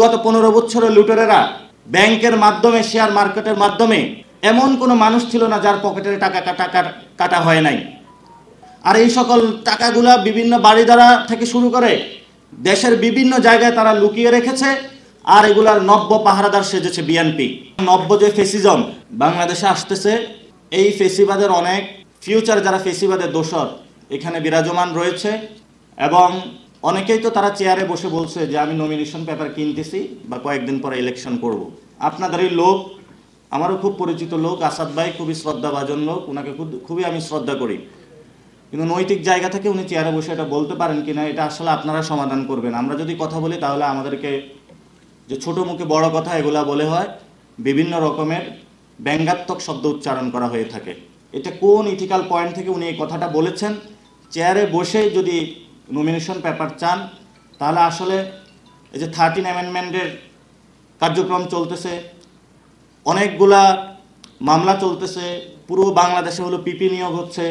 গত 15 বছরের লুটেরেরা ব্যাংকের মাধ্যমে শেয়ার মার্কেটের মাধ্যমে এমন কোনো মানুষ ছিল না যার পকেটের টাকা কাটা হয় নাই। আর এই সকল টাকাগুলা বিভিন্ন বাড়িদারা থেকে শুরু করে দেশের বিভিন্ন জায়গায় তারা লুকিয়ে রেখেছে। আর এগুলার নব্য পাহারাদার সেজেছে বিএনপি। নব্য যে ফেসিজম বাংলাদেশে আসতেছে, এই ফেসিবাদের অনেক ফিউচার যারা ফেসিবাদের দোসর এখানে বিরাজমান রয়েছে। এবং অনেকেই তো তারা চেয়ারে বসে বলছে যে আমি নমিনেশন পেপার কিনতেছি বা কয়েকদিন পরে ইলেকশন করব। আপনাদের এই লোক আমারও খুব পরিচিত লোক, আসাদ ভাই খুবই শ্রদ্ধাভাজন লোক, ওনাকে খুবই আমি শ্রদ্ধা করি। কিন্তু নৈতিক জায়গা থেকে উনি চেয়ারে বসে এটা বলতে পারেন কিনা এটা আসলে আপনারা সমাধান করবেন। আমরা যদি কথা বলি তাহলে আমাদেরকে যে ছোট মুখে বড় কথা এগুলা বলে হয়, বিভিন্ন রকমের ব্যঙ্গাত্মক শব্দ উচ্চারণ করা হয়ে থাকে। এটা কোন ইথিক্যাল পয়েন্ট থেকে উনি এই কথাটা বলেছেন? চেয়ারে বসে যদি নমিনেশন পেপার চান তাহলে আসলে এই যে 13 অ্যামেন্ডমেন্টের কার্যক্রম চলতেছে, অনেকগুলা মামলা চলতেছে, পুরো বাংলাদেশে হলো পিপি নিয়োগ হচ্ছে,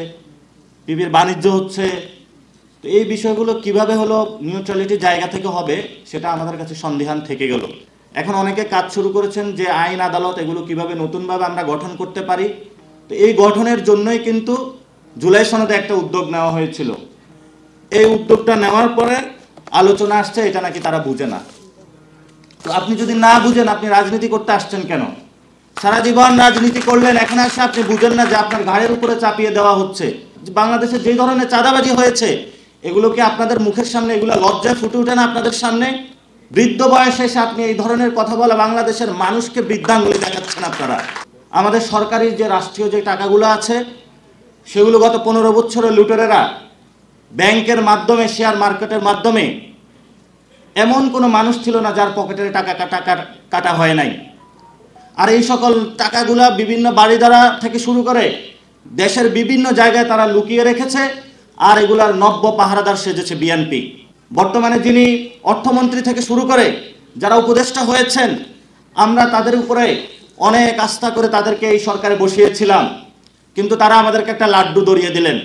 পিপির বাণিজ্য হচ্ছে। তো এই বিষয়গুলো কিভাবে হলো নিউট্রালিটি জায়গা থেকে হবে সেটা আমাদের কাছে সন্দিহান থেকে গেল। এখন অনেকে কাজ শুরু করেছেন যে আইন আদালত এগুলো কিভাবে নতুনভাবে আমরা গঠন করতে পারি। তো এই গঠনের জন্যই কিন্তু জুলাই সনদে একটা উদ্যোগ নেওয়া হয়েছিল। এই উদ্যোগটা নেওয়ার পরে আলোচনা আসছে এটা নাকি তারা বুঝে না। তো আপনি যদি না বুঝেন আপনি রাজনীতি করতে আসছেন কেন? সারা জীবন রাজনীতি করলেন, এখন এসে আপনি বুঝেন না যে আপনার ঘাড়ের উপরে চাপিয়ে দেওয়া হচ্ছে। বাংলাদেশে যে ধরনের চাঁদাবাজি হয়েছে এগুলো কি আপনাদের মুখের সামনে, এগুলো লজ্জায় ফুটে ওঠে না আপনাদের সামনে? বৃদ্ধ বয়সে এসে আপনি এই ধরনের কথা বলা বাংলাদেশের মানুষকে বৃদ্ধাঙ্গুলি দেখাচ্ছেন আপনারা। আমাদের সরকারি যে রাষ্ট্রীয় যে টাকাগুলো আছে সেগুলো গত 15 বছরের লুটেরেরা ব্যাংকের মাধ্যমে শেয়ার মার্কেটের মাধ্যমে এমন কোনো মানুষ ছিল না যার পকেটের টাকা কাটা হয় নাই। আর এই সকল টাকাগুলা বিভিন্ন বাড়িদারা থেকে শুরু করে দেশের বিভিন্ন জায়গায় তারা লুকিয়ে রেখেছে। আর এগুলার নব্য পাহারাদার সেজেছে বিএনপি। বর্তমানে যিনি অর্থমন্ত্রী থেকে শুরু করে যারা উপদেষ্টা হয়েছেন, আমরা তাদের উপরে অনেক আস্থা করে তাদেরকে এই সরকারে বসিয়েছিলাম, কিন্তু তারা আমাদেরকে একটা লাড্ডু ধরিয়ে দিলেন।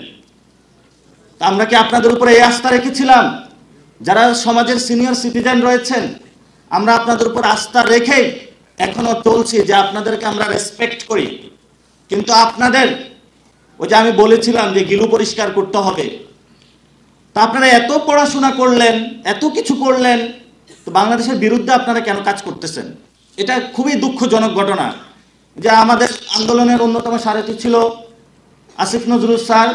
আমরা কি আপনাদের উপরে এই আস্থা রেখেছিলাম? যারা সমাজের সিনিয়র সিটিজেন রয়েছেন, আমরা আপনাদের উপর আস্থা রেখেই এখনো চলছি যে আপনাদেরকে আমরা রেসপেক্ট করি। কিন্তু আপনাদের ওই যে আমি বলেছিলাম যে গিলু পরিষ্কার করতে হবে, তা আপনারা এত পড়াশোনা করলেন, এত কিছু করলেন, তো বাংলাদেশের বিরুদ্ধে আপনারা কেন কাজ করতেছেন? এটা খুবই দুঃখজনক ঘটনা। যে আমাদের আন্দোলনের অন্যতম সারথি ছিল আসিফ নজরুল স্যার,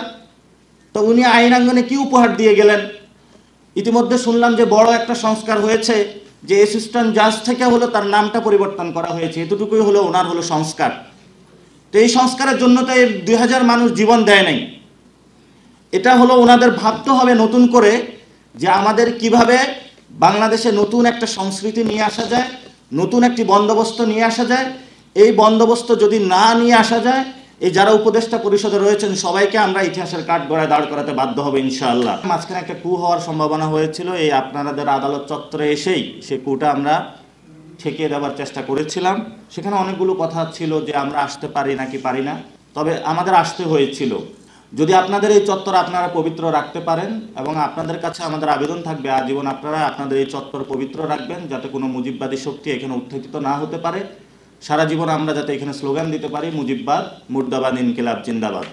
তো উনি আইনাঙ্গনে কি উপহার দিয়ে গেলেন? ইতিমধ্যে শুনলাম যে বড় একটা সংস্কার হয়েছে, যে অ্যাসিস্ট্যান্ট জাজ থেকে হলো তার নামটা পরিবর্তন করা হয়েছে। এতটুকুই হলো ওনার হলো সংস্কার। তো এই সংস্কারের জন্য তো এই 2000 মানুষ জীবন দেয় নাই। এটা হলো ওনাদের ভাবতে হবে নতুন করে যে আমাদের কিভাবে বাংলাদেশে নতুন একটা সংস্কৃতি নিয়ে আসা যায়, নতুন একটি বন্দোবস্ত নিয়ে আসা যায়। এই বন্দোবস্ত যদি না নিয়ে আসা যায়, এই যারা উপদেষ্টা পরিষদে রয়েছেন সবাইকে আমরা ইতিহাসের কাঠগড়ায় দাঁড় করাতে বাধ্য হবে ইনশাআল্লাহ। মাঝখানে একটা কু হওয়ার সম্ভাবনা হয়েছিল, এই আপনাদের আদালত চত্বরে এসেই সেই কুটা আমরা ঠেকিয়ে দেওয়ার চেষ্টা করেছিলাম। সেখানে অনেকগুলো কথা ছিল যে আমরা আসতে পারি নাকি পারি না, তবে আমাদের আসতে হয়েছিল। যদি আপনাদের এই চত্বর আপনারা পবিত্র রাখতে পারেন, এবং আপনাদের কাছে আমাদের আবেদন থাকবে আজীবন আপনারা আপনাদের এই চত্বর পবিত্র রাখবেন, যাতে কোনো মুজিববাদী শক্তি এখানে উত্থিত না হতে পারে। সারা জীবন আমরা যাতে এখানে স্লোগান দিতে পারি মুজিববাদ, মুর্দাবাদ, ইনকিলাব জিন্দাবাদ।